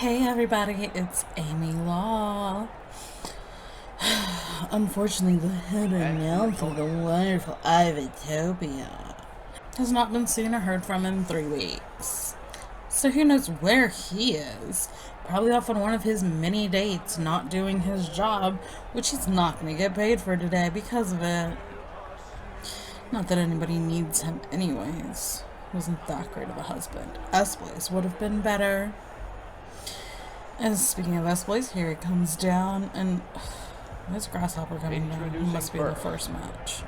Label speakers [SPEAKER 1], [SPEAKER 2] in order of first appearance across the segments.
[SPEAKER 1] Hey everybody, it's Amy Law. Unfortunately, the head and for the wonderful IVATOPIA has not been seen or heard from in 3 weeks. So who knows where he is? Probably off on one of his many dates, not doing his job, which he's not going to get paid for today because of it. Not that anybody needs him anyways. Wasn't that great of a husband. S-Blaze would have been better. And speaking of S-Blaze, here he comes down, and there's Grasshopper coming down. He must be in the first match.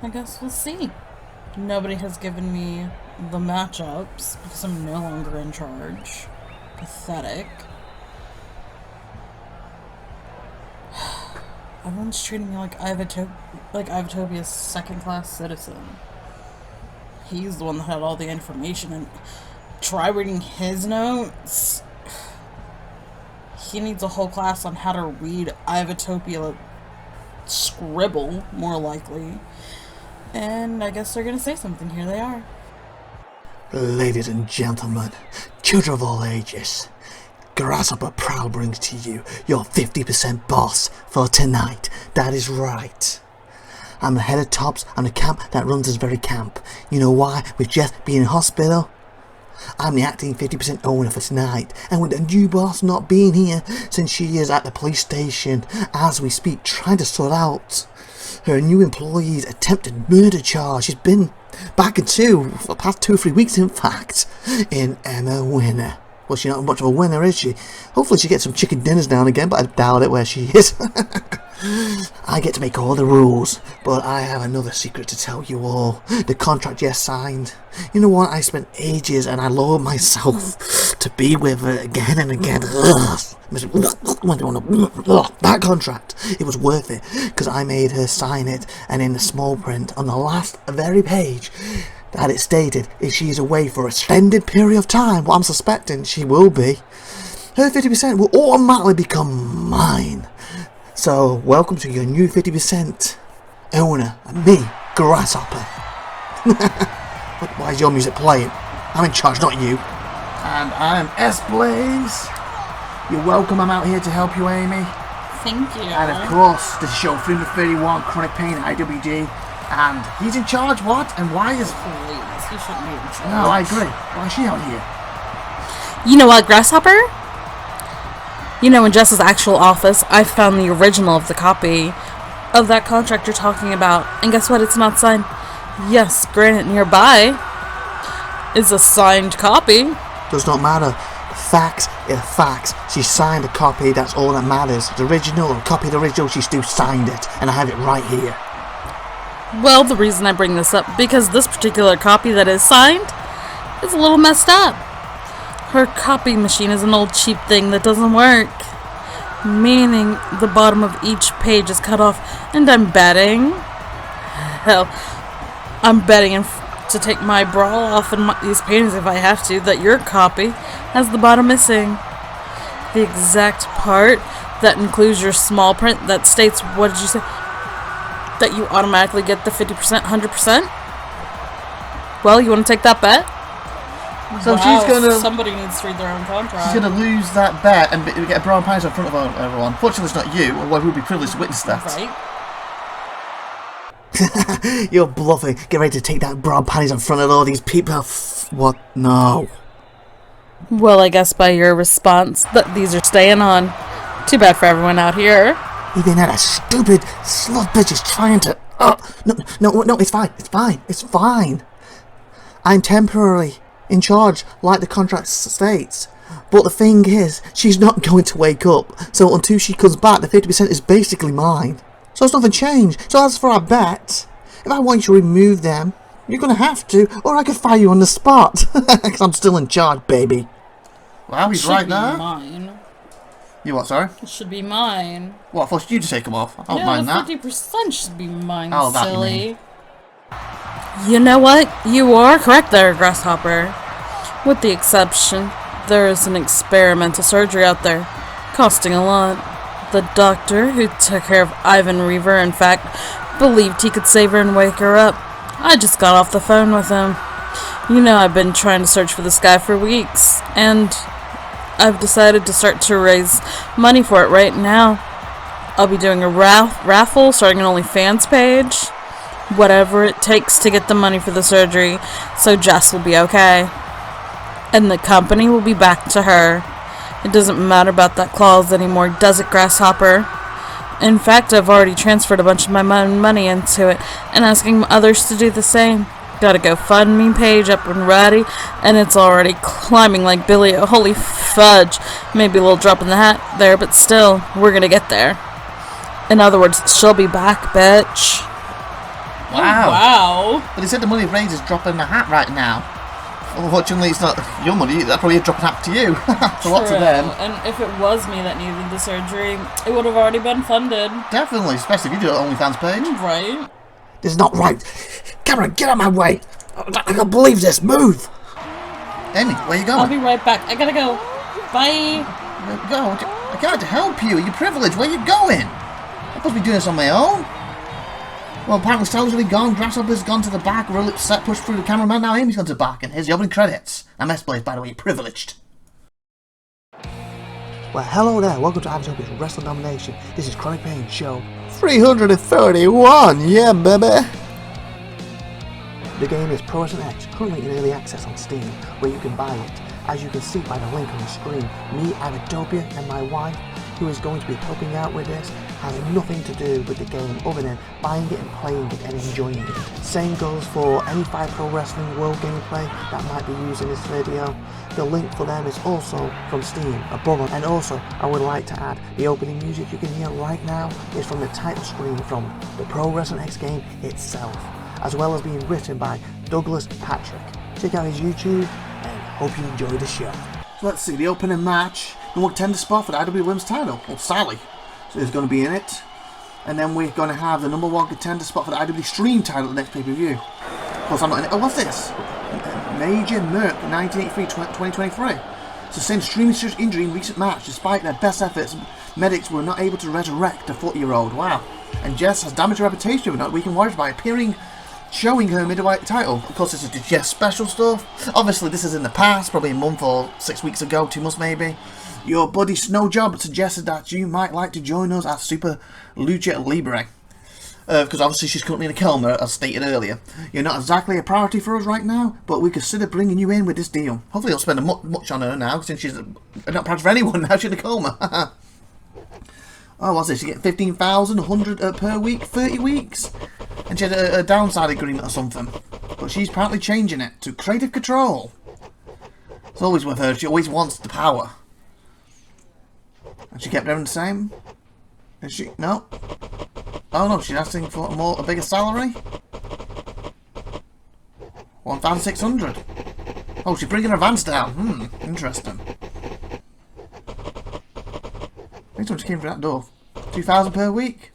[SPEAKER 1] I guess we'll see. Nobody has given me the matchups because I'm no longer in charge. Pathetic. Everyone's treating me like IVATOPIA'S second-class citizen. He's the one that had all the information, and try reading his notes. He needs a whole class on how to read IVATOPIA scribble, more likely. And I guess they're gonna say something. Here they are.
[SPEAKER 2] Ladies and gentlemen, children of all ages, Grasshopper proud brings to you your 50% boss for tonight. That is right. I'm the head of Tops and the camp that runs this very camp. You know why? With Jeff being in hospital? I'm the acting 50% owner for tonight, and with the new boss not being here since she is at the police station as we speak, trying to sort out her new employee's attempted murder charge. She's been back in for the past 2 or 3 weeks, in fact, in Emma Winner. Well, she's not much of a winner, is she? Hopefully she gets some chicken dinners now and again, but I doubt it where she is. I get to make all the rules, but I have another secret to tell you all. The contract just signed. You know what? I spent ages and I lowered myself to be with her again and again. That contract, it was worth it because I made her sign it, and in the small print on the last very page that it stated if she is away for an extended period of time, what I'm suspecting she will be, her 50% will automatically become mine. So, welcome to your new 50% owner, me, Grasshopper. Why is your music playing? I'm in charge, not you. And I'm S-Blaze. You're welcome, I'm out here to help you, Amy.
[SPEAKER 1] Thank you.
[SPEAKER 2] And of course, this is show 331, Chronic Pain, IWD. And he's in charge, what? And why is...
[SPEAKER 1] Please, he shouldn't be in charge.
[SPEAKER 2] No, I agree. Why is she out here?
[SPEAKER 1] You know what, Grasshopper? You know, in Jess's actual office, I found the original of the copy of that contract you're talking about. And guess what? It's not signed. Yes, granted, nearby is a signed copy.
[SPEAKER 2] Does not matter. Facts are facts. She signed a copy, that's all that matters. The original, or a copy of the original, she still signed it. And I have it right here.
[SPEAKER 1] Well, the reason I bring this up, because this particular copy that is signed is a little messed up. Her copy machine is an old cheap thing that doesn't work. Meaning the bottom of each page is cut off, and I'm betting to take my bra off and these paintings if I have to, that your copy has the bottom missing. The exact part that includes your small print that states, what did you say? That you automatically get the 50%, 100%? Well, you want to take that bet?
[SPEAKER 2] So wow, she's gonna...
[SPEAKER 1] Somebody needs to read their own contract.
[SPEAKER 2] She's gonna lose that bet and get a bra and panties in front of everyone. Fortunately, it's not you, otherwise we'd be privileged to witness that. Right? You're bluffing. Get ready to take that bra and panties in front of all these people. What? No.
[SPEAKER 1] Well, I guess by your response that these are staying on. Too bad for everyone out here.
[SPEAKER 2] Even that stupid slut bitch is trying to... No, it's fine. I'm temporarily in charge, like the contract states. But the thing is, she's not going to wake up. So until she comes back, the 50% is basically mine. So it's nothing changed. So as for our bet, if I want you to remove them, you're going to have to, or I could fire you on the spot. Because I'm still in charge, baby. Wow, he's right there.
[SPEAKER 1] Mine.
[SPEAKER 2] You what, sorry?
[SPEAKER 1] It should be mine.
[SPEAKER 2] What, I forced you to take them off? I don't mind that.
[SPEAKER 1] 50% should be mine,
[SPEAKER 2] oh,
[SPEAKER 1] silly. You know what? You are correct there, Grasshopper. With the exception, there is an experimental surgery out there, costing a lot. The doctor who took care of Ivan Reaver, in fact, believed he could save her and wake her up. I just got off the phone with him. You know, I've been trying to search for this guy for weeks, and I've decided to start to raise money for it right now. I'll be doing a raffle, starting an OnlyFans page. Whatever it takes to get the money for the surgery, so Jess will be okay. And the company will be back to her. It doesn't matter about that clause anymore, does it, Grasshopper? In fact, I've already transferred a bunch of my money into it, and asking others to do the same. Got a GoFundMe page up and ready, and it's already climbing like Billy. Holy fudge. Maybe a little drop in the hat there, but still, we're gonna get there. In other words, she'll be back, bitch.
[SPEAKER 3] Wow.
[SPEAKER 1] Oh, wow.
[SPEAKER 3] But he said the money raised is dropping in the hat right now. Unfortunately, it's not your money. That's probably a drop in the hat to you. So lots of them.
[SPEAKER 1] And if it was me that needed the surgery, it would have already been funded.
[SPEAKER 3] Definitely, especially if you do an OnlyFans page.
[SPEAKER 1] Right.
[SPEAKER 2] This is not right. Cameron, get out of my way. I can't believe this. Move.
[SPEAKER 3] Amy, where you going?
[SPEAKER 1] I'll be right back. I gotta go. Bye.
[SPEAKER 3] Go. I can't help you. You're privileged. Where you going? I'm supposed to be doing this on my own. Well, apparently Stell's really gone. Grasshopper's gone to the back. Real upset, pushed through the cameraman. Now Amy's gone to the back. And here's the opening credits. I'm S-Blaze, by the way. You're privileged.
[SPEAKER 2] Well, hello there. Welcome to IVATOPIA'S Wrestling Domination. This is Kronic Pain Show 331. Yeah, baby. The game is Pro Wrestling X, currently in early access on Steam, where you can buy it. As you can see by the link on the screen, me, IVATOPIA, and my wife, who is going to be helping out with this, has nothing to do with the game other than buying it and playing it and enjoying it. Same goes for any 5 Pro Wrestling World gameplay that might be used in this video. The link for them is also from Steam above. And also, I would like to add, the opening music you can hear right now is from the title screen from the Pro Wrestling X game itself, as well as being written by Douglas Patrick. Check out his YouTube and hope you enjoy the show.
[SPEAKER 3] So let's see, the opening match. The contender spot for the IWD Women's title. Well, Sally is going to be in it. And then we're going to have the #1 contender spot for the IWD Stream title at the next pay-per-view. Of course, I'm not in it. Oh, what's this? Major Merc 1983-2023. Sustained extremely serious injury in recent match. Despite their best efforts, medics were not able to resurrect the 40-year-old. Wow. And Jess has damaged her reputation with Not Weekend Warriors by showing her middleweight title. Of course, this is the Jess special stuff. Obviously, this is in the past, probably a month or 6 weeks ago, 2 months maybe. Your buddy Snowjob suggested that you might like to join us at Super Lucha Libre. Because obviously she's currently in a coma, as stated earlier. You're not exactly a priority for us right now, but we consider bringing you in with this deal. Hopefully, I'll spend much on her now, since she's not priority for anyone now. She's in a coma. Oh, what's this? You get 15,100 per week, 30 weeks. And she had a downside agreement or something. But she's apparently changing it to creative control. It's always with her. She always wants the power. And she kept everything the same. Is she? No. Oh no, she's asking for a bigger salary. 1,600. Oh, she's bringing her advance down. Interesting. Next time she came through that door. 2,000 per week.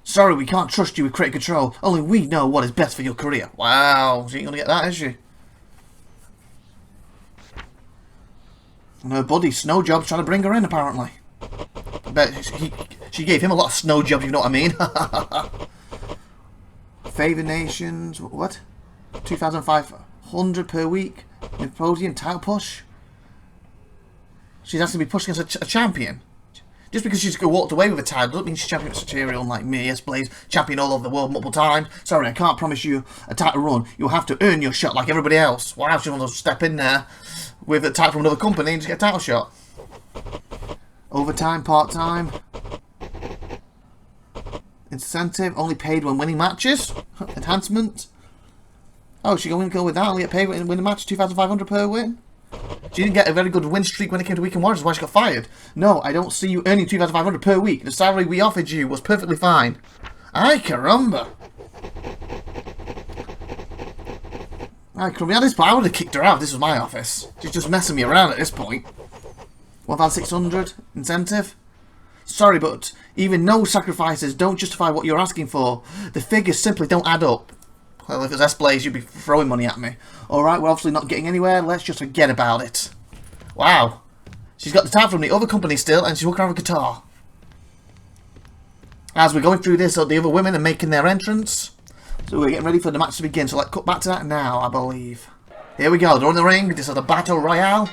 [SPEAKER 3] Sorry, we can't trust you with creative control. Only we know what is best for your career. Wow, she ain't gonna get that, is she? And her buddy Snowjob's trying to bring her in, apparently. I bet she gave him a lot of snow jobs, you know what I mean? Favor Nations, what? 2,500 per week. Podium title push. She's asking to be pushed against a champion. Just because she's walked away with a title doesn't mean she's champion material like me, S-Blaze, champion all over the world multiple times. Sorry, I can't promise you a title run. You'll have to earn your shot like everybody else. Wow, she wants to step in there with a title from another company and just get a title shot. Overtime, part-time. Incentive, only paid when winning matches. Enhancement. Oh, she's going to go with that, only get paid when winning match, 2,500 per win. She didn't get a very good win streak when it came to Weekend Warriors, why she got fired. No, I don't see you earning 2,500 per week. The salary we offered you was perfectly fine. Ay, caramba. Ay, caramba. At this point, I would have kicked her out if this was my office. She's just messing me around at this point. 1,600 incentive. Sorry, but even no sacrifices don't justify what you're asking for. The figures simply don't add up. Well, if it's S-Blaze, you'd be throwing money at me. Alright, we're obviously not getting anywhere. Let's just forget about it. Wow. She's got the title from the other company still, and she's walking around with a guitar. As we're going through this, the other women are making their entrance. So we're getting ready for the match to begin. So let's cut back to that now, I believe. Here we go. They're in the ring. This is the Battle Royale.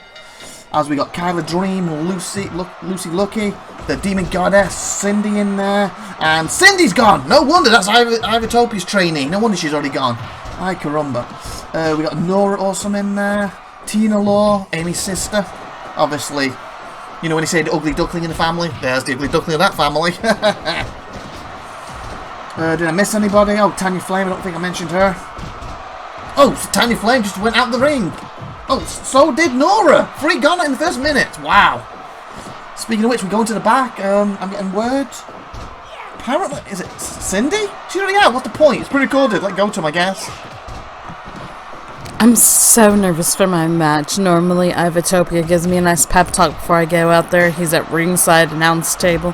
[SPEAKER 3] As we got Kyla Dream, Lucy Lucky, the Demon Goddess, Cindy in there. And Cindy's gone! No wonder, that's IVATOPIA'S trainee. No wonder she's already gone. Ay caramba. We got Nora Awesome in there. Tina Law, Amy's sister. Obviously, you know when you say the ugly duckling in the family? There's the ugly duckling of that family. Did I miss anybody? Oh, Tanya Flame, I don't think I mentioned her. Oh, so Tanya Flame just went out the ring. Oh, so did Nora. 3 gone in the first minute. Wow. Speaking of which, we're going to the back. I'm getting word. Apparently, is it Cindy? She's already out. What's the point? It's pre-recorded. Let go to him, I guess.
[SPEAKER 1] I'm so nervous for my match. Normally, IVATOPIA gives me a nice pep talk before I go out there. He's at ringside announce table.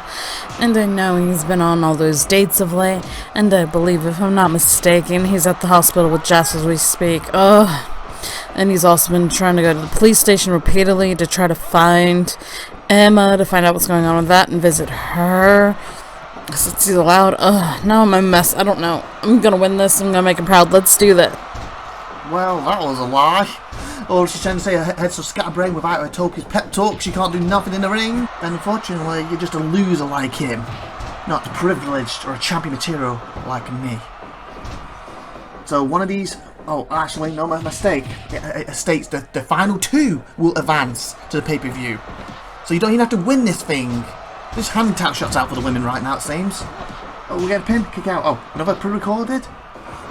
[SPEAKER 1] And I know he's been on all those dates of late. And I believe, if I'm not mistaken, he's at the hospital with Jess as we speak. Ugh. And he's also been trying to go to the police station repeatedly to try to find Emma, to find out what's going on with that and visit her. Because it's too loud. Ugh, now I'm a mess. I don't know. I'm going to win this. I'm going to make him proud. Let's do that.
[SPEAKER 3] Well, that was a lie. Or she's trying to say her head's so scatterbrained without her Topia's pep talk, she can't do nothing in the ring. And unfortunately, you're just a loser like him. Not privileged or a champion material like me. So one of these... Oh, actually, no, my mistake. It states that the final 2 will advance to the pay-per-view. So you don't even have to win this thing. Just hand tap shots out for the women right now, it seems. Oh, we get a pin, kick out. Oh, another pre-recorded?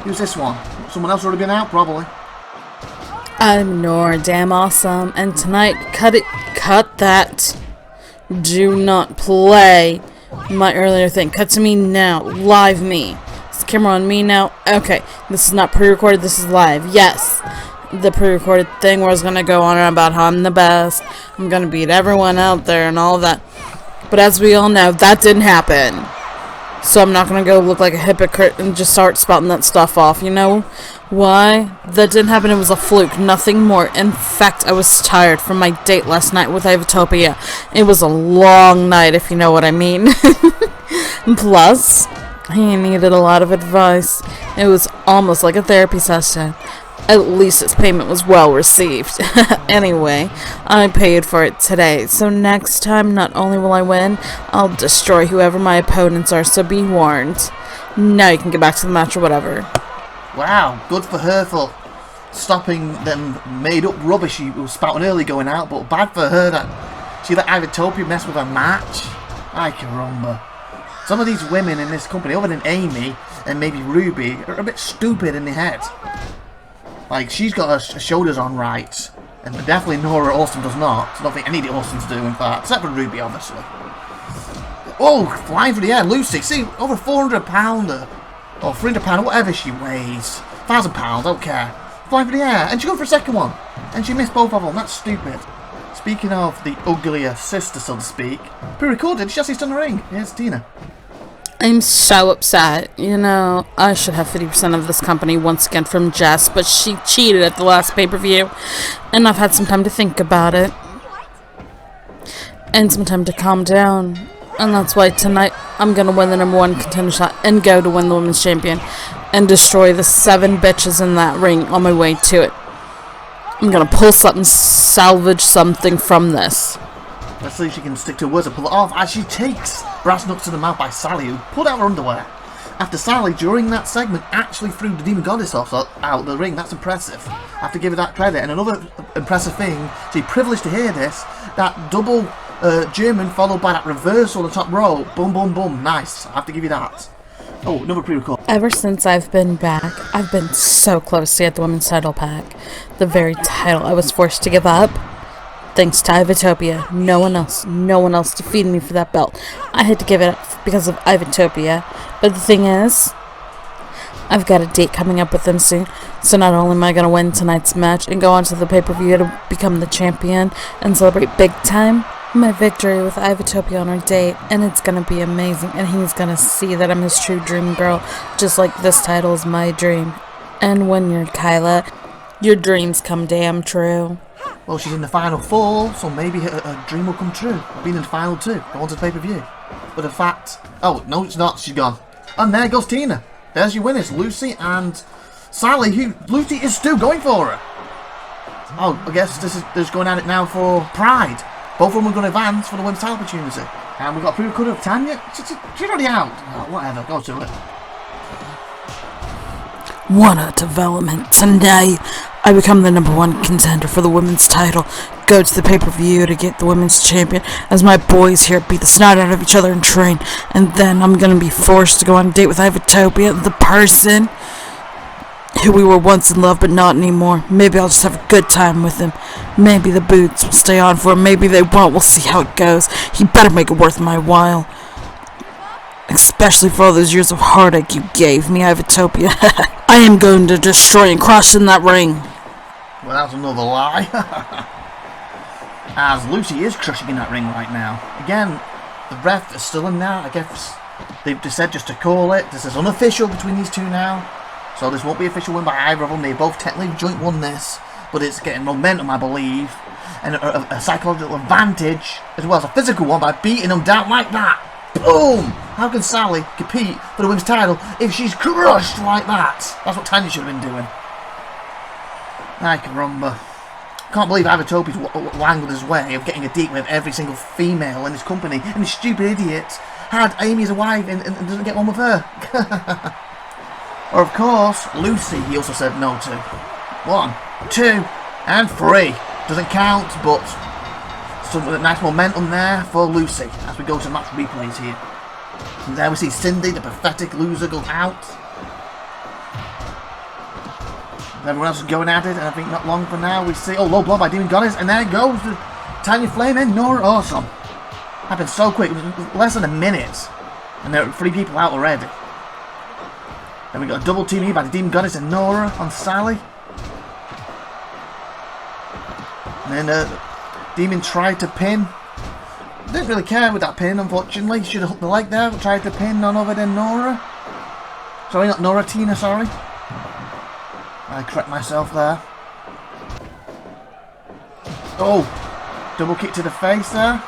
[SPEAKER 3] Who's this one? Someone else already been out? Probably.
[SPEAKER 1] I'm Nora Damn Awesome, and tonight, cut that. Do not play my earlier thing. Cut to me now. Live me. Is the camera on me now? Okay, this is not pre-recorded, this is live. Yes, the pre-recorded thing where I was going to go on about how I'm the best. I'm going to beat everyone out there and all that. But as we all know, that didn't happen. So I'm not going to go look like a hypocrite and just start spouting that stuff off, you know? Why? That didn't happen, it was a fluke, nothing more. In fact, I was tired from my date last night with IVATOPIA. It was a long night, if you know what I mean. Plus, he needed a lot of advice. It was almost like a therapy session. At least his payment was well received. Anyway, I paid for it today, so next time not only will I win, I'll destroy whoever my opponents are, so be warned. Now you can get back to the match or whatever.
[SPEAKER 3] Wow, good for her for stopping them made-up rubbish she was spouting early going out, but bad for her that she let IVATOPIA mess with her match. Ay caramba. Some of these women in this company, other than Amy and maybe Ruby, are a bit stupid in the head. Like, she's got her shoulders on right, and definitely Nora Awesome does not. I don't think any of the Awesomes do, in fact, except for Ruby, obviously. Oh, flying through the air, Lucy. See, over 400 pounder, or 300 pounder, whatever she weighs. 1,000 pounds, don't care. Flying through the air, and she got for a second one, and she missed both of them. That's stupid. Speaking of the uglier sister, so to speak, pre-recorded, she actually stood in the ring. Here's Tina.
[SPEAKER 1] I'm so upset. You know, I should have 50% of this company once again from Jess, but she cheated at the last pay-per-view, and I've had some time to think about it. And some time to calm down. And that's why tonight I'm going to win the #1 contender shot and go to win the women's champion and destroy the 7 bitches in that ring on my way to it. I'm going to pull something, salvage something from this.
[SPEAKER 3] Let's see if she can stick to her words and pull it off as she takes brass knucks to the mouth by Sally, who pulled out her underwear. After Sally, during that segment, actually threw the Demon Goddess out the ring. That's impressive. I have to give her that credit. And another impressive thing, she's privileged to hear this, that double German followed by that reversal on the top row. Boom, boom, boom. Nice. I have to give you that. Oh, another pre-record.
[SPEAKER 1] Ever since I've been back, I've been so close to get the women's title back. The very title I was forced to give up. Thanks to IVATOPIA. No one else defeated me for that belt. I had to give it up because of IVATOPIA. But the thing is, I've got a date coming up with them soon. So not only am I going to win tonight's match and go on to the pay-per-view to become the champion and celebrate big time my victory with IVATOPIA on our date, and it's going to be amazing. And he's going to see that I'm his true dream girl, just like this title is my dream. And when you're Kyla, your dreams come damn true.
[SPEAKER 3] Well, she's in the final 4, so maybe her dream will come true. Being in the final 2, go on to the pay-per-view. But the fact... Oh, no it's not, she's gone. And there goes Tina. There's your winners, Lucy and Sally, who Lucy is still going for her. Oh, I guess this is going at it now for Pride. Both of them are going to advance for the women's title opportunity. And we've got a pre-record of Tanya. She's already out. Oh, whatever, go to it.
[SPEAKER 1] What a development. Tonight, I become the #1 contender for the women's title. Go to the pay-per-view to get the women's champion as my boys here beat the snot out of each other and train. And then I'm going to be forced to go on a date with Ivatopia, the person who we were once in love but not anymore. Maybe I'll just have a good time with him. Maybe the boots will stay on for him. Maybe they won't. We'll see how it goes. He better make it worth my while. Especially for all those years of heartache you gave me, Ivatopia. I am going to destroy and crush in that ring.
[SPEAKER 3] Well, that's another lie. As Lucy is crushing in that ring right now. Again, the ref is still in there. I guess they've just said just to call it. This is unofficial between these two now. So this won't be official win by either of them. They both technically joint won this. But it's getting momentum, I believe. And a psychological advantage, as well as a physical one, by beating them down like that. Boom! How can Sally compete for the women's title if she's crushed like that? That's what Tanya should have been doing. Ay, caramba. Can't believe Ivatopia's wangled his way of getting a date with every single female in his company. And this stupid idiot had Amy as a wife and doesn't get one with her. Or, of course, Lucy he also said no to. 1, 2, and 3. Doesn't count, but some nice momentum there for Lucy as we go to match replays here. And there we see Cindy, the pathetic loser, goes out. And everyone else is going at it, and I think not long from now we see, oh, low blow by Demon Goddess, and there it goes to Tanya Flame and Nora Awesome. Happened so quick, it was less than a minute, and there are 3 people out already. Then we got a double team here by the Demon Goddess and Nora on Sally. And then Demon tried to pin. Didn't really care with that pin, unfortunately. Should have hooked the leg there, but tried to pin none other than Nora. Sorry, not Nora, Tina, sorry. I correct myself there. Oh, double kick to the face there.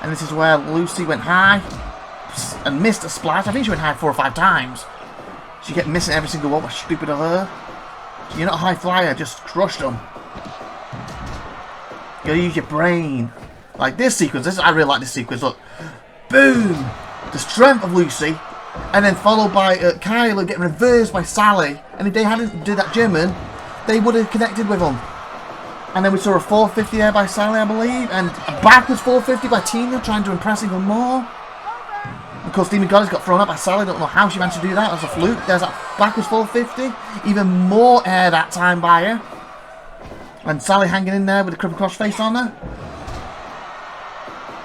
[SPEAKER 3] And this is where Lucy went high and missed a splash. I think she went high 4 or 5 times. She kept missing every single one. What's stupid of her? So you're not a high flyer, just crushed them. You gotta use your brain. Like this sequence, I really like this sequence. Look, boom! The strength of Lucy, and then followed by Kyla getting reversed by Sally. And if they hadn't did that German, they would have connected with them. And then we saw a 450 there by Sally, I believe, and a backwards 450 by Tina, trying to impress even more. Of course, Demon Goddess got thrown up by Sally. Don't know how she managed to do that. As a fluke. There's that backwards 450. Even more air that time by her. And Sally hanging in there with the cripple cross face on her.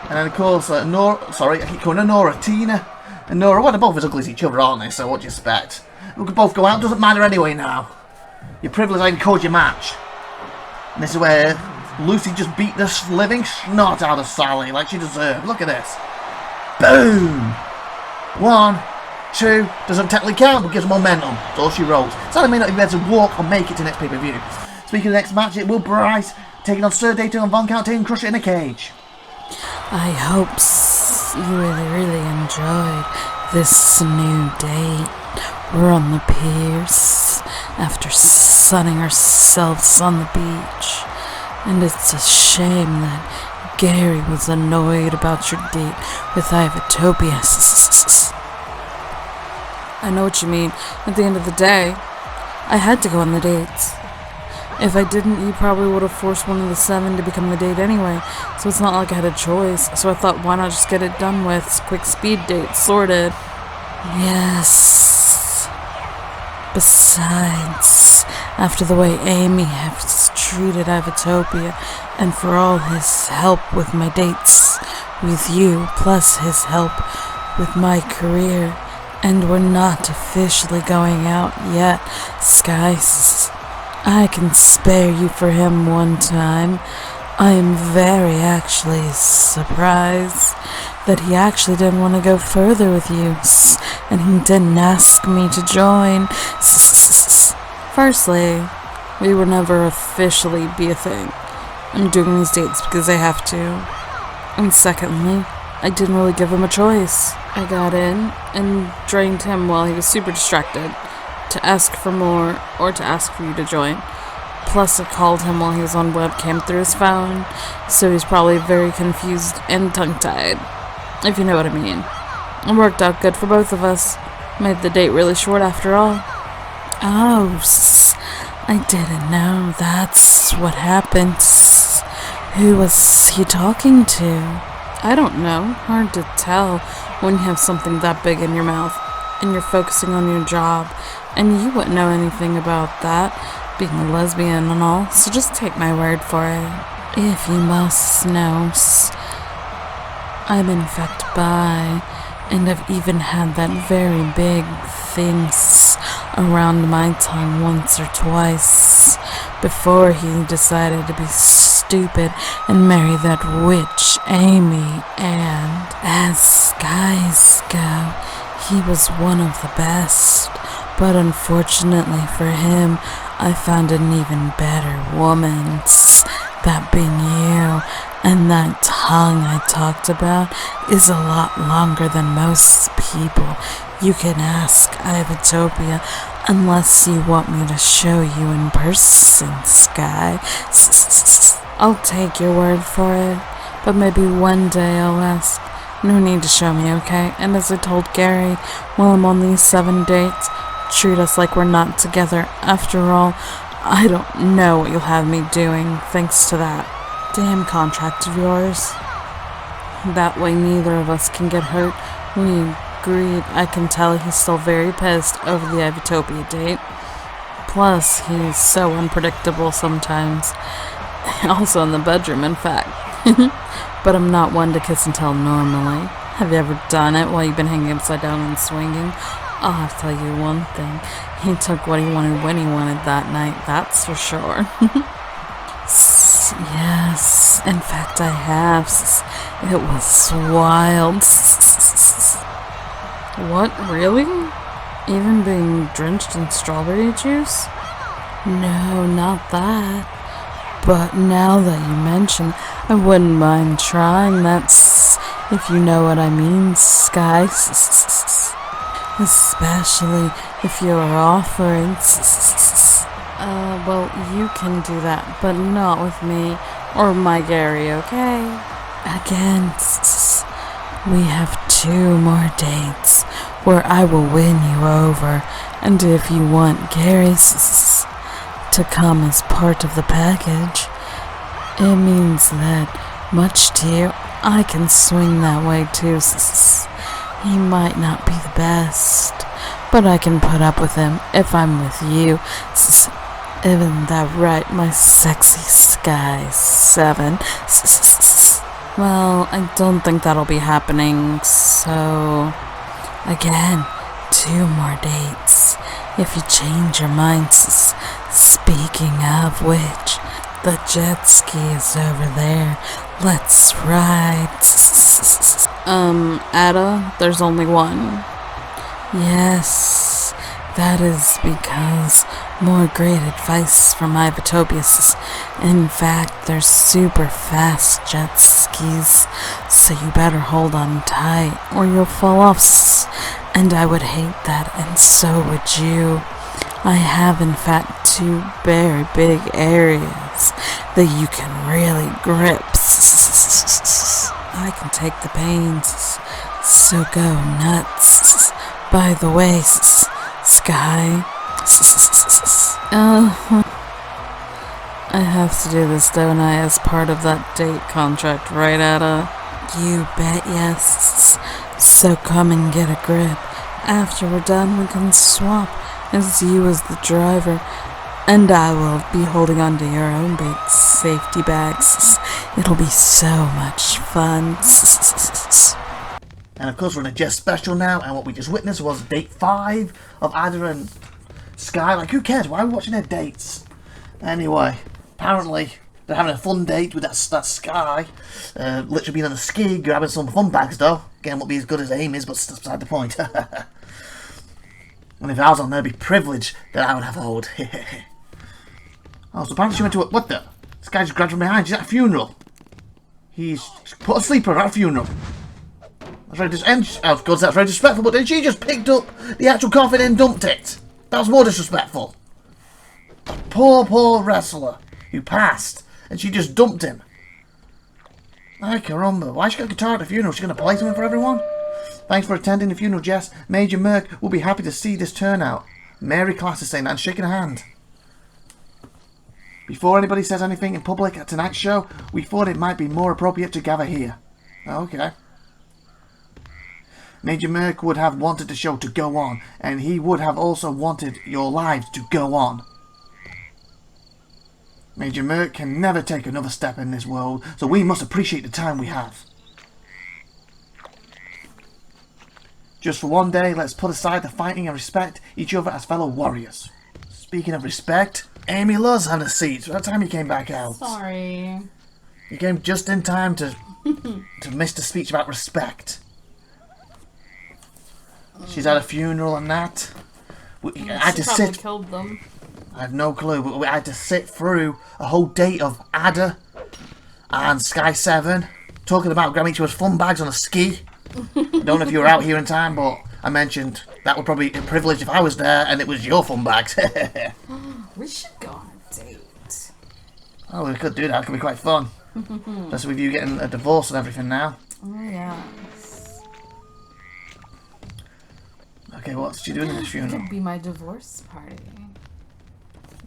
[SPEAKER 3] And then, of course, Nora. Sorry, I keep calling her Nora. Tina and Nora. Well, they're both as ugly as each other, aren't they? So what do you expect? We could both go out. Doesn't matter anyway now. You're privileged. I even called your match. And this is where Lucy just beat the living snot out of Sally like she deserved. Look at this. Boom! 1, 2, doesn't technically count, but gives momentum. That's all she rolls. Sally may not even be able to walk or make it to next pay-per-view. Speaking of the next match, it will Bryce taking on Sir Dayton and Von Count taking Crush It in a cage.
[SPEAKER 1] I hope you really enjoyed this new date. We're on the piers after sunning ourselves on the beach. And it's a shame that Gary was annoyed about your date with IVATOPIA'S. I know what you mean. At the end of the day, I had to go on the dates. If I didn't, you probably would have forced one of the 7 to become the date anyway. So it's not like I had a choice. So I thought, why not just get it done with? Quick speed date, sorted. Yes. Besides, after the way Amy has treated Ivatopia, and for all his help with my dates with you, plus his help with my career, and we're not officially going out yet, Skies. I can spare you for him one time. I am very actually surprised that he actually didn't want to go further with you, and he didn't ask me to join. Firstly, we would never officially be a thing. I'm doing these dates because I have to. And secondly, I didn't really give him a choice. I got in and drained him while he was super distracted to ask for more or to ask for you to join. Plus, it called him while he was on webcam through his phone, so he's probably very confused and tongue-tied, if you know what I mean. It worked out good for both of us. Made the date really short after all. Oh, I didn't know that's what happened. Who was he talking to? I don't know. Hard to tell when you have something that big in your mouth and you're focusing on your job, and you wouldn't know anything about that, being a lesbian and all, so just take my word for it. If you must know, I'm in fact bi, and I've even had that very big thing around my tongue once or twice before he decided to be stupid and marry that witch Amy, and as guys go, he was one of the best, but unfortunately for him, I found an even better woman, that being you, and that tongue I talked about is a lot longer than most people. You can ask IVATOPIA, unless you want me to show you in person, Sky. I'll take your word for it, but maybe one day I'll ask. No need to show me, okay? And as I told Gary, while I'm on these 7 dates, treat us like we're not together. After all, I don't know what you'll have me doing thanks to that damn contract of yours. That way neither of us can get hurt. We agreed. I can tell he's still very pissed over the IVATOPIA date. Plus, he's so unpredictable sometimes. Also in the bedroom, in fact. But I'm not one to kiss and tell normally. Have you ever done it while you've been hanging upside down and swinging? I'll have to tell you one thing. He took what he wanted when he wanted that night, that's for sure. Yes, in fact I have. It was wild. What, really? Even being drenched in strawberry juice? No, not that. But now that you mention, I wouldn't mind trying that, if you know what I mean, Sky. Especially if you're offering. Well, you can do that, but not with me or my Gary, okay? Again, we have 2 more dates where I will win you over, and if you want Gary to come as part of the package, it means that, much to you, I can swing that way too. He might not be the best, but I can put up with him if I'm with you. Isn't that right, my sexy Sky 7? Well, I don't think that'll be happening, so... Again, 2 more dates. If you change your mind, speaking of which, the jet ski is over there. Let's ride. Ada, there's only one. Yes, that is because more great advice from IVATOPIA'S. In fact, they're super fast jet skis, so you better hold on tight or you'll fall off. And I would hate that, and so would you. I have, in fact, 2 very big areas that you can really grip. I can take the pains, so go nuts. By the way, Sky, I have to do this, don't I, as part of that date contract, right, Ada? You bet yes. So come and get a grip. After we're done, we can swap, as you as the driver, and I will be holding onto your own big safety bags. It'll be so much fun.
[SPEAKER 3] And of course we're in a Jess special now, and what we just witnessed was date 5 of Ada and Sky. Like, who cares? Why are we watching their dates? Anyway, apparently they're having a fun date with that Sky. Literally being on a ski, grabbing some fun bags though. Again, won't be as good as Aim is, but that's beside the point. And if I was on there, it'd be privilege that I would have hold. Oh, so apparently she went to a... What the? This guy just grabbed from behind. She's at a funeral. He's put a sleeper at a funeral. That's very of course, that's very disrespectful, but then she just picked up the actual coffin and dumped it. That was more disrespectful. A poor wrestler who passed, and she just dumped him. Ay, caramba. Why she got a guitar at the funeral? She's going to play something for everyone? Thanks for attending the funeral, Jess. Major Merc will be happy to see this turnout. Mary Class is saying that and shaking her hand. Before anybody says anything in public at tonight's show, we thought it might be more appropriate to gather here. Okay. Major Merc would have wanted the show to go on, and he would have also wanted your lives to go on. Major Merc can never take another step in this world, so we must appreciate the time we have. Just for one day, let's put aside the fighting and respect each other as fellow warriors. Speaking of respect, Amy loves having a seat. By the time you came back out.
[SPEAKER 1] Sorry.
[SPEAKER 3] You came just in time to miss the speech about respect. She's at a funeral and that. I had to sit.
[SPEAKER 1] Killed them.
[SPEAKER 3] I have no clue, but we had to sit through a whole day of Ada and Sky 7 talking about grabbing each other's fun bags on a ski. I don't know if you were out here in time, but I mentioned that would probably be a privilege if I was there and it was your fun bags.
[SPEAKER 1] We should go on a date.
[SPEAKER 3] Oh, we could do that. It could be quite fun. Especially with you getting a divorce and everything now.
[SPEAKER 1] Oh, yes.
[SPEAKER 3] Okay, what's she doing in this
[SPEAKER 1] It
[SPEAKER 3] funeral?
[SPEAKER 1] could be my divorce party.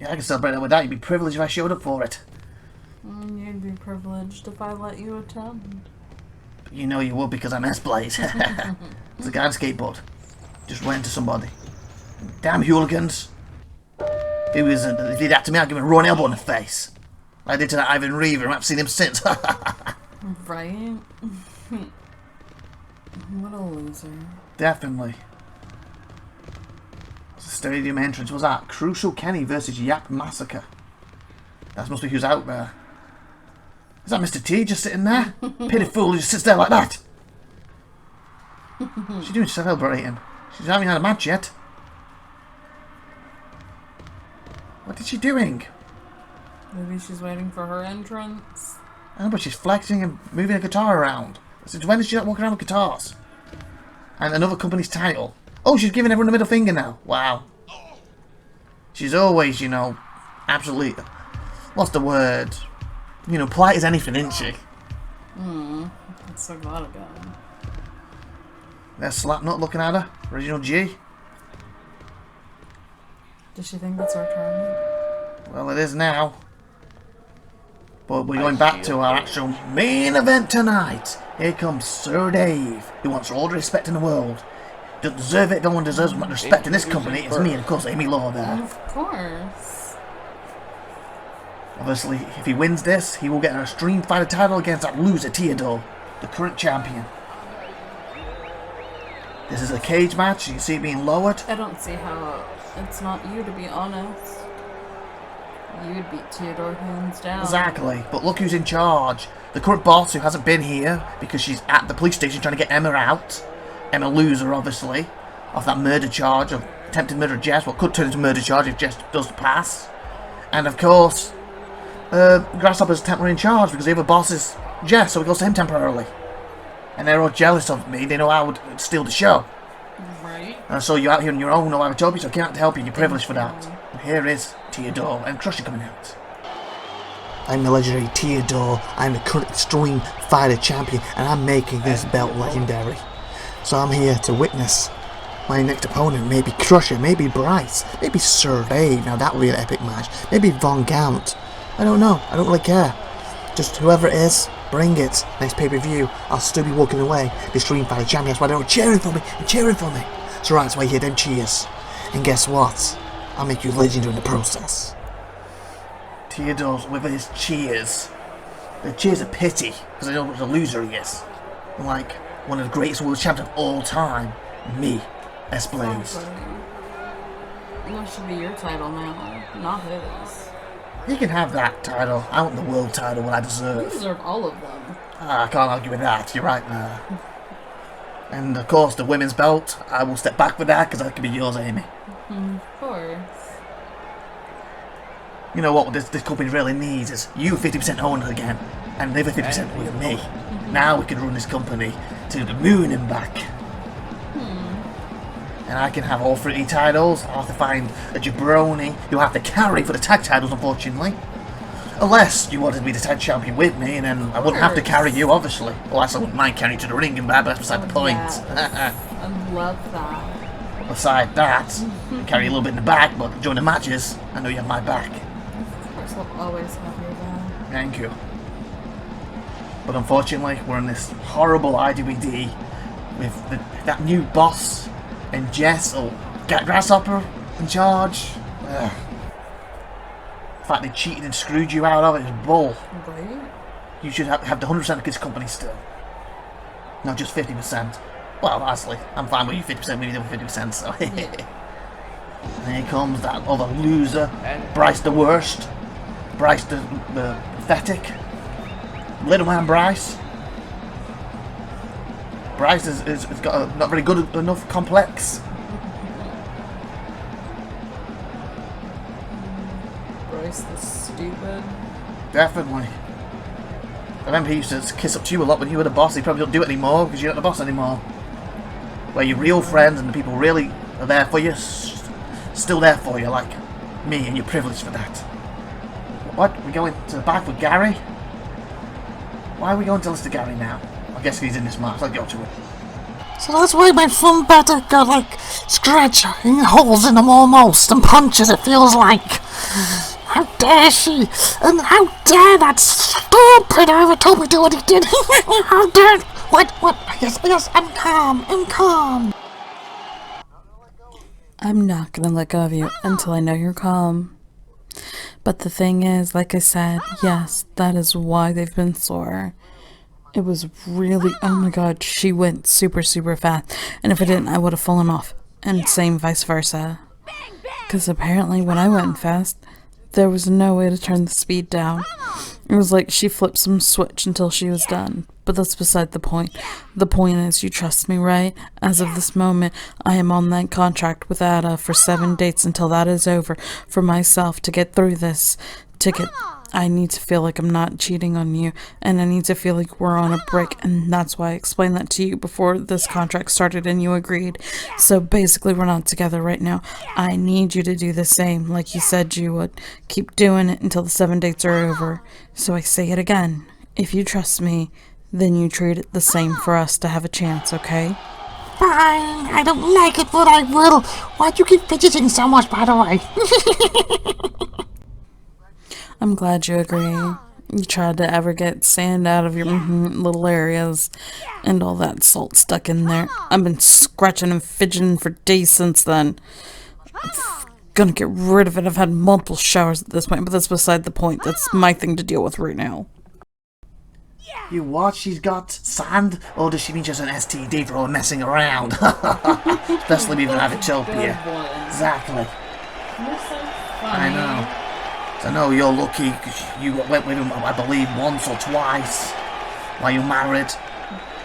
[SPEAKER 3] Yeah, I can celebrate that with that. You'd be privileged if I showed up for it.
[SPEAKER 1] You'd be privileged if I let you attend.
[SPEAKER 3] You know you would because I'm S-Blaze. It's a guy on a skateboard. Just ran into somebody. Damn hooligans. If he did that to me, I'd give him a raw elbow in the face. Like I did to that Ivan Reaver. I haven't seen him since.
[SPEAKER 1] Right? What a loser.
[SPEAKER 3] Definitely. It's a stadium entrance. What's that? Crucial Kenny versus Yap Massacre. That must be who's out there. Is that Mr. T just sitting there? Pity fool who just sits there like that. What's she doing? She's celebrating. She's having had a match yet. What is she doing?
[SPEAKER 1] Maybe she's waiting for her entrance.
[SPEAKER 3] I know, but she's flexing and moving a guitar around. Since when did she not walk around with guitars? And another company's title. Oh, she's giving everyone a middle finger now. Wow. She's always, you know, absolutely... What's the word? You know, polite as anything, isn't she?
[SPEAKER 1] That's so glad again.
[SPEAKER 3] There's Slapnut looking at her. Original G.
[SPEAKER 1] Does she think it's our turn?
[SPEAKER 3] Well, it is now. But we're going back to our actual main event tonight. Here comes Sir Dave, who wants all the respect in the world. Doesn't deserve it, no one deserves much respect in this company. It's me and, of course, Amy Law there.
[SPEAKER 1] Of course.
[SPEAKER 3] Obviously, if he wins this, he will get an Extreme Fighter title against that loser, Theodore, the current champion. This is a cage match. You can see it being lowered.
[SPEAKER 1] I don't see how it's not you, to be honest. You would beat Theodore hands down.
[SPEAKER 3] Exactly. But look who's in charge. The current boss, who hasn't been here because she's at the police station trying to get Emma out. Emma loser, obviously, off that murder charge of attempted murder of Jess. What could turn into murder charge if Jess does pass. And of course, Grasshopper's temporarily in charge because the other boss is Jess, so it goes to him temporarily. And they're all jealous of me. They know I would steal the show.
[SPEAKER 1] Right.
[SPEAKER 3] And so you're out here on your own, no IVATOPIA, so I came out to help you. You're privileged for that. And here is Theodore and Crusher coming out.
[SPEAKER 2] I'm the legendary Theodore. I'm the current Extreme Fighter champion, and I'm making this belt legendary. So I'm here to witness my next opponent. Maybe Crusher, maybe Bryce, maybe Sir Dave. Now that would be an epic match. Maybe Von Gaunt. I don't know. I don't really care. Just whoever it is, bring it. Next pay-per-view, I'll still be walking away the Extreme Fighter champion. That's why they're all cheering for me and cheering for me. So right, that's why you hear them cheers. And guess what? I'll make you legendary in the process.
[SPEAKER 3] Theodore's with his cheers. The cheers are pity, because I know what a loser he is. Like, one of the greatest world champions of all time. Me, S-Blaze.
[SPEAKER 1] That should be your title now, not his.
[SPEAKER 3] He can have that title. I want the world title, what I deserve.
[SPEAKER 1] You deserve all of them.
[SPEAKER 3] I can't argue with that. You're right there. And of course, the women's belt. I will step back with that, because that could be yours, Amy.
[SPEAKER 1] Of course.
[SPEAKER 3] You know what this company really needs is you 50% owner again, and the other 50% with me. Now we can run this company to the moon and back. and I can have all 3 titles. I'll have to find a jabroni who'll have to carry for the tag titles, unfortunately. Unless you wanted me to tag champion with me, and then I wouldn't have to carry you, obviously. Unless I wouldn't mind carrying you to the ring and bad, but that's beside the point.
[SPEAKER 1] I love that.
[SPEAKER 3] Beside that, I carry you a little bit in the back, but during the matches, I know you have my back.
[SPEAKER 1] Of course, I'll always have your back.
[SPEAKER 3] Thank you. But unfortunately, we're in this horrible IWD with that new boss and Jess, or Grasshopper, in charge. Ugh. The fact they cheated and screwed you out of it is bull.
[SPEAKER 1] Right?
[SPEAKER 3] You should have the 100% of this company still. Not just 50%. Well, honestly, I'm fine with you 50%, we need over 50%, so.
[SPEAKER 1] Yeah.
[SPEAKER 3] And here comes that other loser, Bryce the worst. Bryce the pathetic. Little man Bryce. Bryce has got a not very good enough complex.
[SPEAKER 1] Bryce the stupid.
[SPEAKER 3] Definitely. I remember he used to kiss up to you a lot when you were the boss. He probably don't do it anymore because you're not the boss anymore. Where your real friends and the people really are there for you, still there for you, like me, and you're privileged for that. What? We going to the back with Gary? Why are we going to listen to Gary now? I guess he's in this match. Let's go to it.
[SPEAKER 2] So that's why my front better got like scratching holes in them almost and punches, it feels like. How dare she? And how dare that stupid IVATOPIA do what he did? How dare? What? Yes, I'm calm.
[SPEAKER 1] I'm not gonna let go of you until I know you're calm. But the thing is, like I said, yes, that is why they've been sore. It was really, oh my god, she went super, super fast. And if I didn't, I would have fallen off. And same vice versa. Because apparently when I went fast, there was no way to turn the speed down. It was like she flipped some switch until she was done. But that's beside the point. The point is, you trust me, right? As of this moment, I am on that contract with Ada for 7 dates until that is over. For myself, to get through this. I need to feel like I'm not cheating on you, and I need to feel like we're on a break, and that's why I explained that to you before this contract started and you agreed. So basically we're not together right now. I need you to do the same, like you said you would. Keep doing it until the 7 dates are over. So I say it again. If you trust me, then you treat it the same for us to have a chance, okay?
[SPEAKER 2] Fine, I don't like it, but I will. Why'd you keep fidgeting so much, by the way?
[SPEAKER 1] I'm glad you agree. You tried to ever get sand out of your little areas and all that salt stuck in there. I've been scratching and fidgeting for days since then. I'm gonna get rid of it. I've had multiple showers at this point, but that's beside the point. That's my thing to deal with right now.
[SPEAKER 3] You what? She's got sand? Or does she mean just an STD for all messing around? Especially even IVATOPIA. Exactly.
[SPEAKER 1] You're so funny.
[SPEAKER 3] I know. I know you're lucky because you went with him, I believe, once or twice while you were married.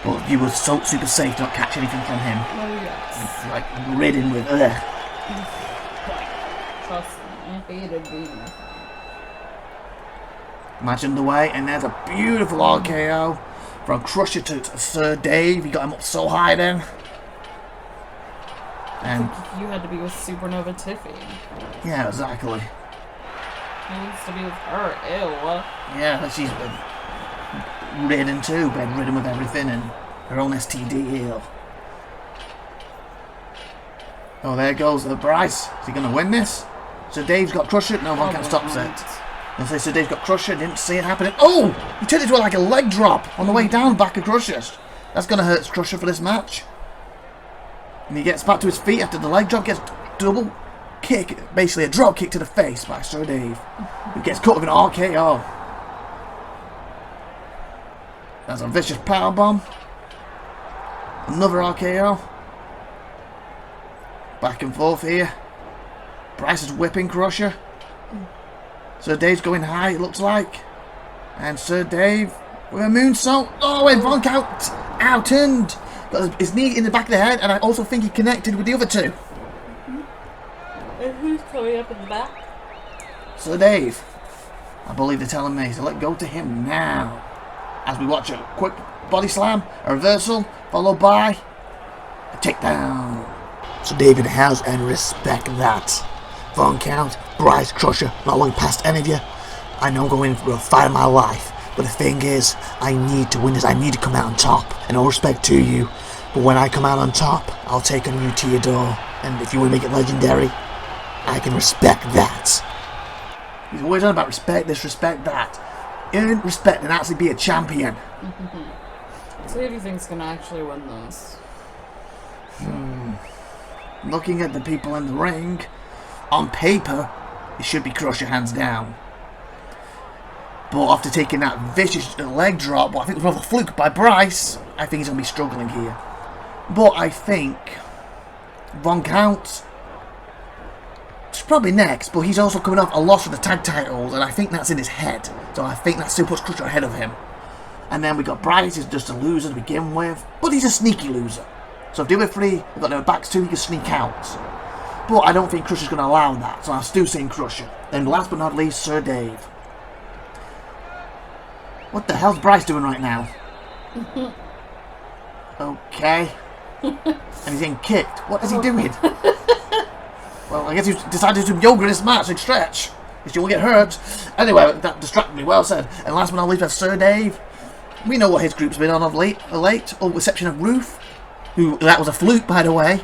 [SPEAKER 3] But you were so super safe to not catch anything from him.
[SPEAKER 1] Oh, yes.
[SPEAKER 3] Like, ridden with, ugh.
[SPEAKER 1] Trust me, I hated being with him.
[SPEAKER 3] Match underway, and there's a beautiful RKO from Crusher to Sir Dave. He got him up so high then. And
[SPEAKER 1] you had to be with SupernovaTiffy.
[SPEAKER 3] yeah, exactly.
[SPEAKER 1] He needs to be with her. Ew.
[SPEAKER 3] Yeah, she's ridden too, bedridden with everything, and her own STD heel. Oh, there goes Bryce. Is he going to win this? So Dave's got Crusher. No one can stop it. And so Dave's got Crusher. Didn't see it happening. Oh! He turned it into like a leg drop on the way down back of Crusher. That's going to hurt Crusher for this match. And he gets back to his feet after the leg drop. Gets double kick. Basically a drop kick to the face by Sir Dave. Who gets caught with an RKO. That's a vicious powerbomb. Another RKO. Back and forth here. Bryce is whipping Crusher. Sir Dave's going high, it looks like. And Sir Dave with a moonsault. Oh, and Vonk out-turned. Got his knee in the back of the head, and I also think he connected with the other two.
[SPEAKER 1] And who's coming up in the back?
[SPEAKER 3] Sir Dave. I believe they're telling me to let go to him now. As we watch a quick body slam, a reversal, followed by a takedown.
[SPEAKER 2] So David has and respect that. Von Count, Bryce, Crusher, not looking past any of you. I know I'm going for a fight of my life, but the thing is, I need to win this. I need to come out on top, and all respect to you. But when I come out on top, I'll take on you, Theodore. And if you want to make it legendary, I can respect that.
[SPEAKER 3] He's always on about respect this, respect that. Earn respect and actually be a champion.
[SPEAKER 1] So who do you think's gonna actually win this?
[SPEAKER 3] Looking at the people in the ring, on paper, it should be Crusher hands down. But after taking that vicious leg drop, what I think was rather fluke by Bryce, I think he's going to be struggling here. But I think Von Count is probably next, but he's also coming off a loss of the tag titles, and I think that's in his head. So I think that still puts Crusher ahead of him. And then we got Bryce, who's just a loser to begin with, but he's a sneaky loser. So if the other three have got their backs to, he can sneak out. But I don't think Crusher's going to allow that, so I'm still saying Crusher. Then last but not least, Sir Dave. What the hell's Bryce doing right now? Okay. And he's getting kicked. What is he doing? Well, I guess he's decided to do yoga in this match and stretch. Because you will get hurt. Anyway, that distracted me. Well said. And last but not least, that's Sir Dave. We know what his group's been on of late, with exception of Ruth. Who, that was a fluke, by the way.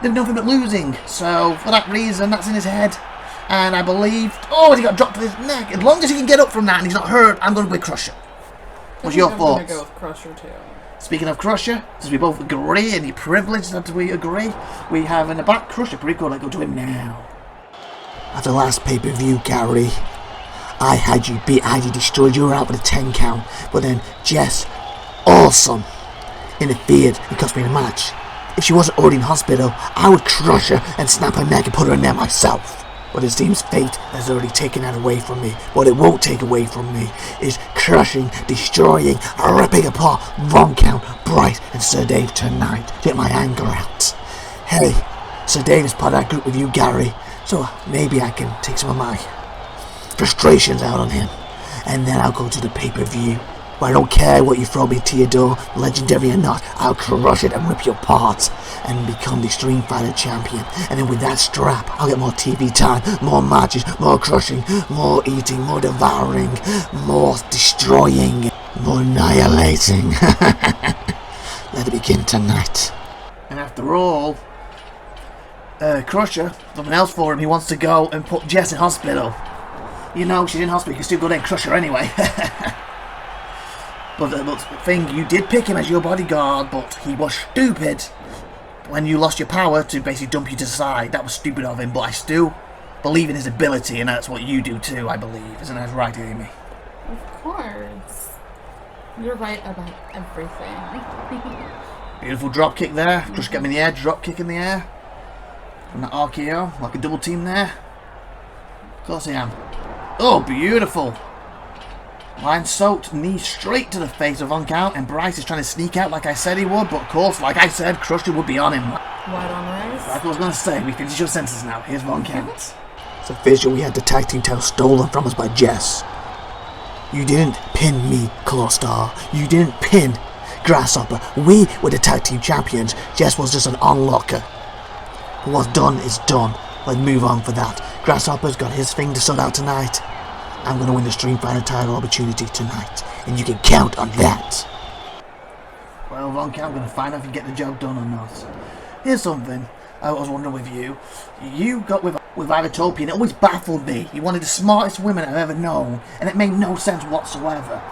[SPEAKER 3] They've nothing but losing. So, for that reason, that's in his head. And I believe... Oh, he got dropped to his neck. As long as he can get up from that and he's not hurt, I'm going to go with Crusher. What's your thoughts?
[SPEAKER 1] I'm going to go with Crusher, too.
[SPEAKER 3] Speaking of Crusher, since we both agree, and you're privileged that we agree, we have in the back Crusher. Pretty cool. Let's go to him now.
[SPEAKER 2] At the last pay-per-view, Gary, I had you beat, I had you destroyed, you were out with a 10 count, but then Jess, awesome, interfered and cost me the match. If she wasn't already in hospital, I would crush her and snap her neck and put her in there myself. But it seems fate has already taken that away from me. What it won't take away from me is crushing, destroying, ripping apart Von Count, Bryce, and Sir Dave tonight to get my anger out. Hey, Sir Dave is part of that group with you, Gary, so maybe I can take some of my frustrations out on him. And then I'll go to the pay-per-view. But I don't care what you throw me, Theodore, legendary or not, I'll crush it and rip you apart and become the Stream Fighter champion. And then with that strap, I'll get more TV time, more matches, more crushing, more eating, more devouring, more destroying, more annihilating. Let it begin tonight.
[SPEAKER 3] And after all, Crusher, something else for him, he wants to go and put Jess in hospital. You know, she's in hospital, you can still go there and crush her anyway. But the thing, you did pick him as your bodyguard, but he was stupid when you lost your power to basically dump you to the side. That was stupid of him, but I still believe in his ability, and that's what you do too, I believe. Isn't that right, Amy?
[SPEAKER 1] Of course. You're right about everything.
[SPEAKER 3] Beautiful drop kick there. Just get him in the air, drop kick in the air. From that RKO, like a double team there. Of course I am. Oh, beautiful. Line soaked, knee straight to the face of Von Count, and Bryce is trying to sneak out like I said he would, but of course, like I said, Crusher would be on him.
[SPEAKER 1] White on rice?
[SPEAKER 3] Like I was going to say, we finish your sentences now. Here's Von Count.
[SPEAKER 2] It's official, we had the tag team title stolen from us by Jess. You didn't pin me, Claw Star. You didn't pin Grasshopper. We were the tag team champions. Jess was just an onlooker. But what's done is done. Let's move on for that. Grasshopper's got his thing to sort out tonight. I'm going to win the Stream Fighter title opportunity tonight, and you can count on that.
[SPEAKER 3] Well, Von Count, I'm going to find out if you get the job done or not. Here's something I was wondering with you. You got with IVATOPIA, and it always baffled me. You're one of the smartest women I've ever known, and it made no sense whatsoever.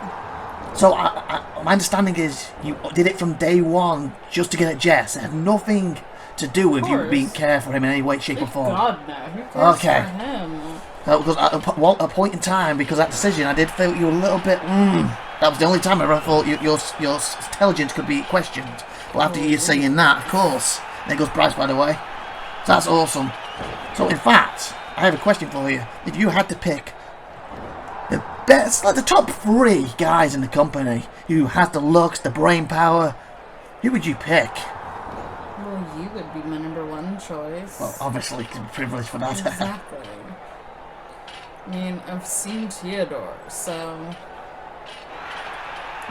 [SPEAKER 3] So my understanding is you did it from day one just to get at Jess. It had nothing to do with you being care for him in any way, shape, or form.
[SPEAKER 1] God, no. Who cares for him?
[SPEAKER 3] Because at a point in time, because of that decision, I did feel you were a little bit. That was the only time I ever thought your intelligence could be questioned. Well, after you saying that, of course, there goes Bryce, by the way. So that's awesome. So, in fact, I have a question for you. If you had to pick the best, like the top 3 guys in the company who has the looks, the brain power, who would you pick?
[SPEAKER 1] Well, you would be my #1 choice.
[SPEAKER 3] Well, obviously, you're privileged for that.
[SPEAKER 1] Exactly. I mean, I've seen Theodore, so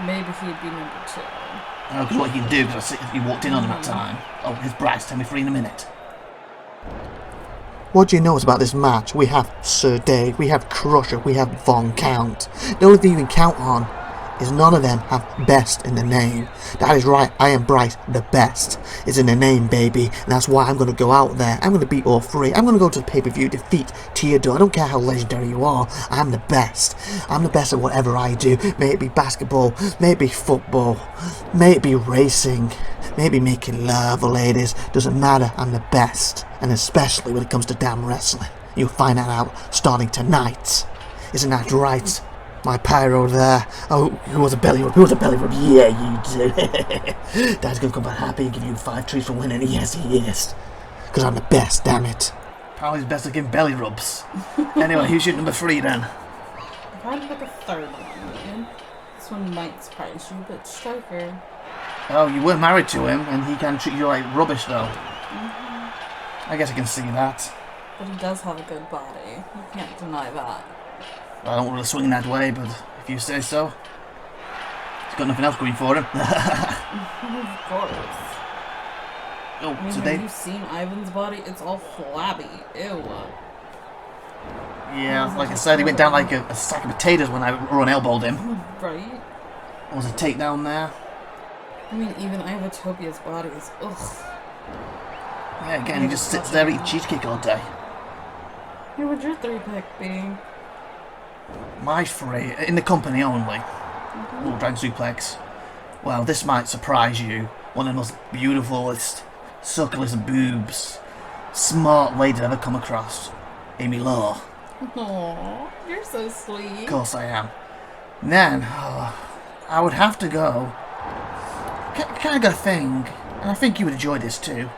[SPEAKER 1] maybe he'd be #2.
[SPEAKER 3] Because what you do, because you walked in on him at time. Oh, here's Bryce, tell me 3 in a minute.
[SPEAKER 2] What do you know about this match? We have Sir Dave, we have Crusher, we have Von Count. The only thing you can count on is none of them have best in the name. That is right, I am Bryce, the best is in the name, baby, and that's why I'm going to go out there. I'm going to beat all three. I'm going to go to the pay-per-view, defeat Theodore. I don't care how legendary you are, I'm the best. I'm the best at whatever I do. May it be basketball, may it be football, may it be racing, may it be making love, ladies. Doesn't matter, I'm the best. And especially when it comes to damn wrestling. You'll find that out starting tonight. Isn't that right? My pyro there. Oh, who was a belly rub? Who was a belly rub? Yeah, you do. Dad's gonna come back happy and give you 5 treats for winning. Yes, he is. Because I'm the best, damn it.
[SPEAKER 3] Probably best to give belly rubs. Anyway, who's your number 3 then?
[SPEAKER 1] If I had to pick a third one, this one might surprise you, but Striker.
[SPEAKER 3] Oh, you were married to him, and he can treat you like rubbish, though. I guess I can see that.
[SPEAKER 1] But he does have a good body. You can't deny that.
[SPEAKER 3] I don't really swing that way, but if you say so. He's got nothing else going for him.
[SPEAKER 1] Of course.
[SPEAKER 3] Oh,
[SPEAKER 1] I mean,
[SPEAKER 3] so
[SPEAKER 1] have you seen Ivan's body? It's all flabby. Ew.
[SPEAKER 3] Yeah, like I said, he went down like a sack of potatoes when I run elbowed him.
[SPEAKER 1] Right?
[SPEAKER 3] There was a takedown there.
[SPEAKER 1] I mean, even IVATOPIA'S body is ugh.
[SPEAKER 3] Yeah, again, he just sits there eating cheesecake all day.
[SPEAKER 1] Who would your 3 pick be?
[SPEAKER 3] My 3, in the company only. Ooh, Dragon Suplex. Well, this might surprise you. One of the most beautifulest, succulent boobs, smart lady I've ever come across. Amy Law.
[SPEAKER 1] Aww, you're so sweet.
[SPEAKER 3] Of course I am. And then, I would have to go. Kind of got a thing, and I think you would enjoy this too.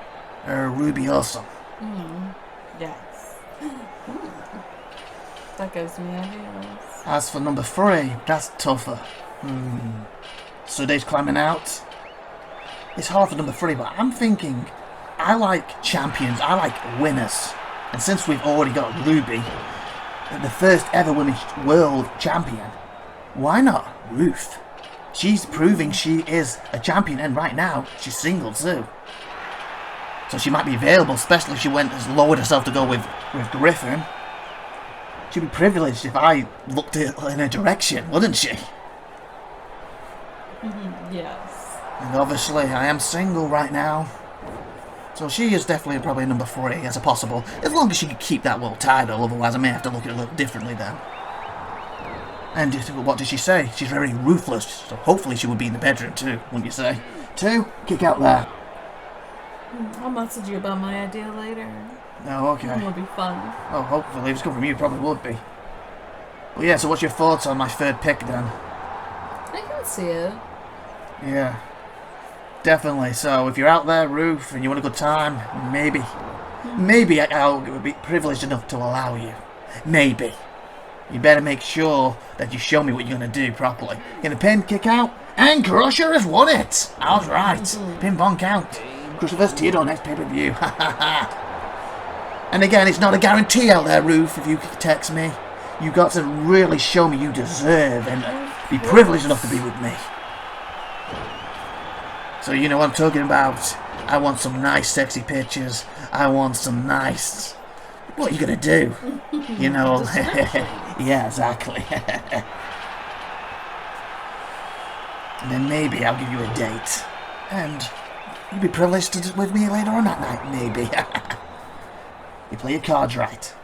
[SPEAKER 3] Ruby Awesome.
[SPEAKER 1] Yes. That gives me ideas.
[SPEAKER 3] As for number 3, that's tougher. So Dave's climbing out. It's hard for number 3, but I'm thinking I like champions, I like winners. And since we've already got Ruby, the first ever women's world champion, why not Ruth? She's proving she is a champion, and right now she's single too. So she might be available, especially if she lowered herself to go with Griffin. She'd be privileged if I looked in her direction, wouldn't she?
[SPEAKER 1] Yes.
[SPEAKER 3] And obviously I am single right now. So she is definitely probably number 3 as a possible, as long as she can keep that world title, otherwise I may have to look at it a little differently then. And what did she say? She's very ruthless, so hopefully she would be in the bedroom too, wouldn't you say? 2, kick out there.
[SPEAKER 1] I'll message you about my idea later.
[SPEAKER 3] Oh, okay.
[SPEAKER 1] It'll be fun.
[SPEAKER 3] Oh, hopefully. If it's coming from you, probably would be. Well, yeah, so what's your thoughts on my 3rd pick then?
[SPEAKER 1] I can see it.
[SPEAKER 3] Yeah. Definitely. So, if you're out there, Ruth, and you want a good time, maybe I'll be privileged enough to allow you. Maybe. You better make sure that you show me what you're going to do properly. Gonna pin, kick out, and Crusher has won it! I was right. Pin, Von Count. Crusher vs. Theodore next pay-per-view. And again, it's not a guarantee out there, Ruth, if you text me. You got to really show me you deserve and be privileged enough to be with me. So you know what I'm talking about. I want some nice sexy pictures. I want some nice... What are you going to do? You know... Yeah, exactly. And then maybe I'll give you a date. And you'll be privileged with me later on that night, maybe. You play your cards right.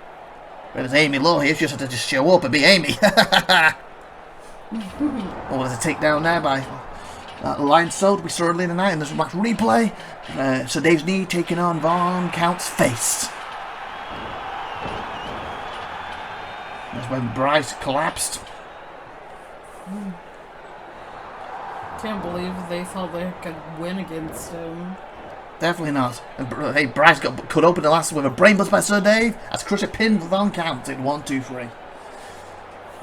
[SPEAKER 3] Whereas Amy Law here, she just had to just show up and be Amy. What was a takedown there by Lion Sold? We saw earlier tonight in this match replay. So Dave's knee taking on Von Count's face. That's when Bryce collapsed.
[SPEAKER 1] Can't believe they thought they could win against him.
[SPEAKER 3] Definitely not. And, hey, Bryce got cut open the last with a brainbuster by Sir Dave. As Crusher pinned Von Count in 1, 2, 3.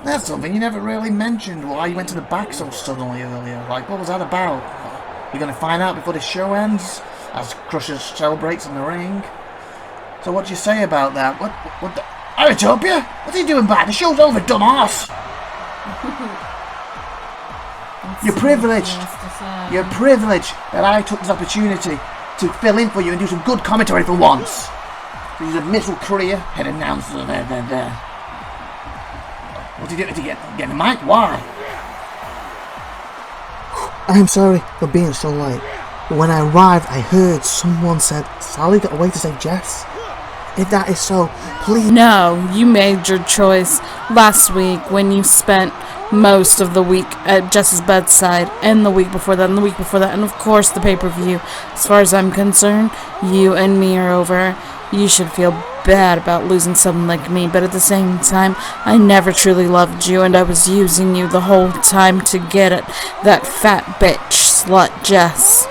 [SPEAKER 3] That's something you never really mentioned. Why you went to the back so suddenly earlier. Like, what was that about? You're going to find out before the show ends? As Crusher celebrates in the ring. So what do you say about that? What the... IVATOPIA? What's he doing back? The show's over, dumbass! You're privileged. You're privileged that I took this opportunity to fill in for you and do some good commentary for once. He's a miserable career, head announcer, there. What did you do to get the mic? Why?
[SPEAKER 2] I'm sorry for being so late. When I arrived, I heard someone said Sally got away to save Jess. If that is so, please.
[SPEAKER 1] No, you made your choice last week when you spent most of the week at Jess's bedside, and the week before that, and the week before that, and of course the pay-per-view. As far as I'm concerned, you and me are over. You should feel bad about losing someone like me, but at the same time, I never truly loved you, and I was using you the whole time to get at that fat bitch slut Jess.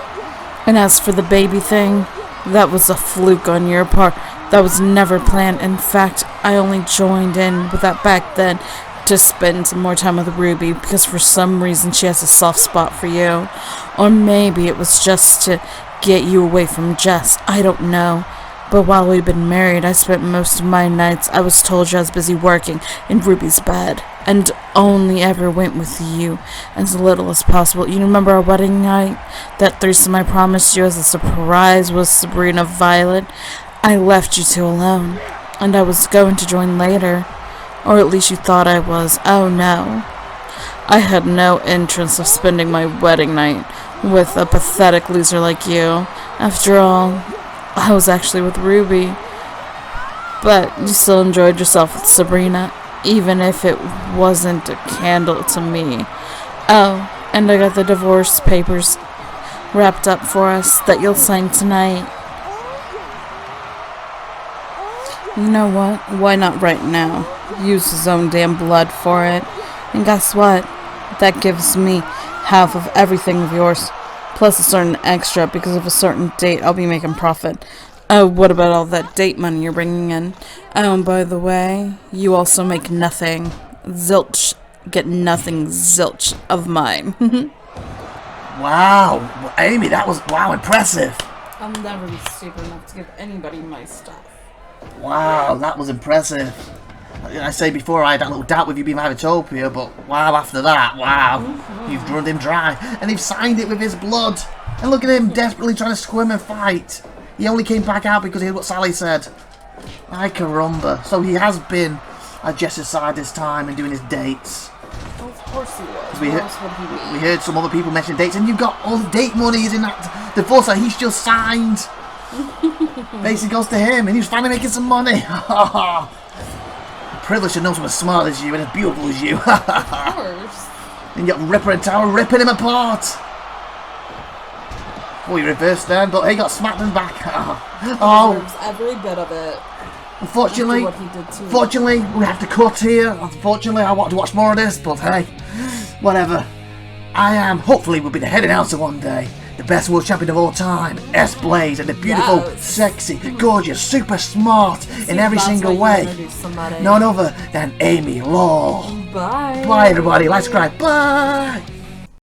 [SPEAKER 1] And as for the baby thing, that was a fluke on your part. That was never planned. In fact, I only joined in with that back then to spend some more time with Ruby because for some reason she has a soft spot for you. Or maybe it was just to get you away from Jess. I don't know. But while we'd been married, I spent most of my nights, I was told I was busy working in Ruby's bed, and only ever went with you as little as possible. You remember our wedding night? That threesome I promised you as a surprise with Sabrina Violet? I left you two alone, and I was going to join later, or at least you thought I was. Oh no. I had no interest of spending my wedding night with a pathetic loser like you. After all, I was actually with Ruby, but you still enjoyed yourself with Sabrina, even if it wasn't a candle to me. Oh, and I got the divorce papers wrapped up for us that you'll sign tonight. You know what? Why not right now? Use his own damn blood for it. And guess what? That gives me half of everything of yours. Plus a certain extra because of a certain date I'll be making profit. Oh, what about all that date money you're bringing in? Oh, and by the way, you also make nothing. Zilch. Get nothing zilch of mine.
[SPEAKER 3] Wow, Amy, that was, wow, impressive.
[SPEAKER 1] I'll never be stupid enough to give anybody my stuff.
[SPEAKER 3] Wow, that was impressive. I say before I had that little doubt with you being IVATOPIA, but wow, after that, wow, you've drummed him dry. And they've signed it with his blood. And look at him desperately trying to squirm and fight. He only came back out because he heard what Sally said. Ay caramba. So he has been at Jess's side this time and doing his dates.
[SPEAKER 1] Well, of course he was.
[SPEAKER 3] We heard some other people mention dates, and you've got all the date monies in that divorce that he's just signed. Basically goes to him, and he's finally making some money. Privileged to know someone as smart as you and as beautiful as you.
[SPEAKER 1] Of course.
[SPEAKER 3] And you got Ripper and Tower ripping him apart. Oh, he reversed then, but he got smacked in the back. Oh.
[SPEAKER 1] Every bit of it.
[SPEAKER 3] Unfortunately, we have to cut here. Unfortunately, I want to watch more of this, but hey, whatever. Hopefully, we'll be the head announcer one day. The best world champion of all time, S-Blaze, and the beautiful, sexy, gorgeous, super smart in every single way. None other than Amy Law.
[SPEAKER 1] Bye.
[SPEAKER 3] Bye, everybody. Like, subscribe. Bye.